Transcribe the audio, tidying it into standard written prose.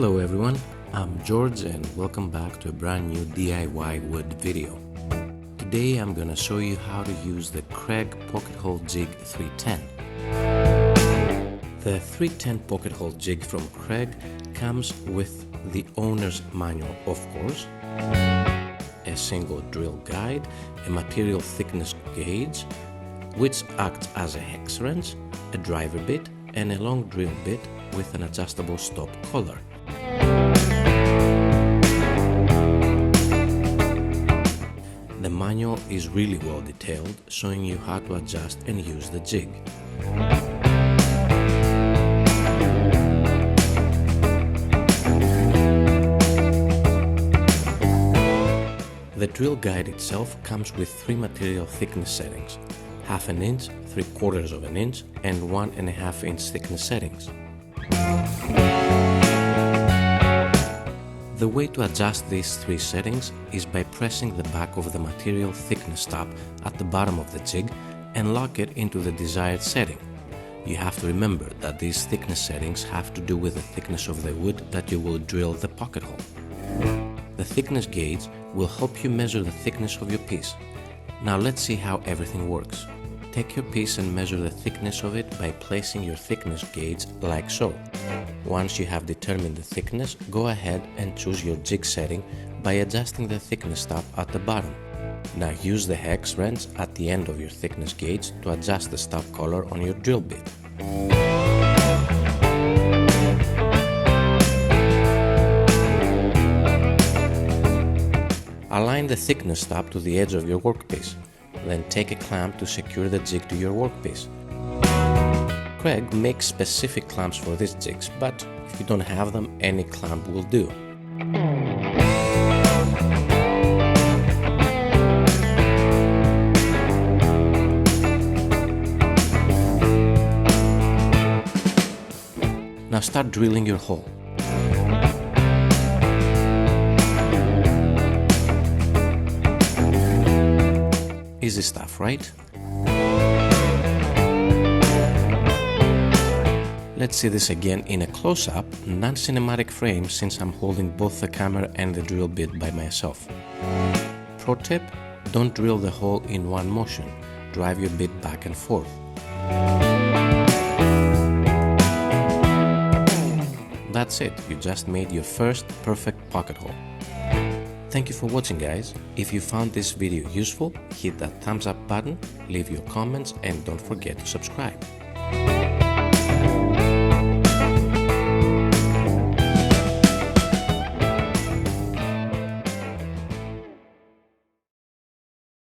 Hello everyone, I'm George and welcome back to a brand new DIY wood video. Today I'm gonna show you how to use the KREG Pocket Hole Jig 310. The 310 Pocket Hole Jig from KREG comes with the owner's manual, of course, a single drill guide, a material thickness gauge, which acts as a hex wrench, a driver bit, and a long drill bit with an adjustable stop collar. The manual is really well detailed, showing you how to adjust and use the jig. The drill guide itself comes with 3 material thickness settings: 1/2 inch, 3/4 inch, and 1.5 inch thickness settings. The way to adjust these 3 settings is by pressing the back of the material thickness tab at the bottom of the jig and lock it into the desired setting. You have to remember that these thickness settings have to do with the thickness of the wood that you will drill the pocket hole. The thickness gauge will help you measure the thickness of your piece. Now let's see how everything works. Take your piece and measure the thickness of it by placing your thickness gauge like so. Once you have determined the thickness, go ahead and choose your jig setting by adjusting the thickness tab at the bottom. Now use the hex wrench at the end of your thickness gauge to adjust the stop collar on your drill bit. Align the thickness tab to the edge of your workpiece. Then take a clamp to secure the jig to your workpiece. KREG makes specific clamps for these jigs, but if you don't have them, any clamp will do. Now start drilling your hole. Easy stuff, right? Let's see this again in a close-up, non-cinematic frame since I'm holding both the camera and the drill bit by myself. Pro tip, don't drill the hole in one motion. Drive your bit back and forth. That's it, you just made your first perfect pocket hole. Thank you for watching, guys. If you found this video useful, hit that thumbs up button, leave your comments, and don't forget to subscribe.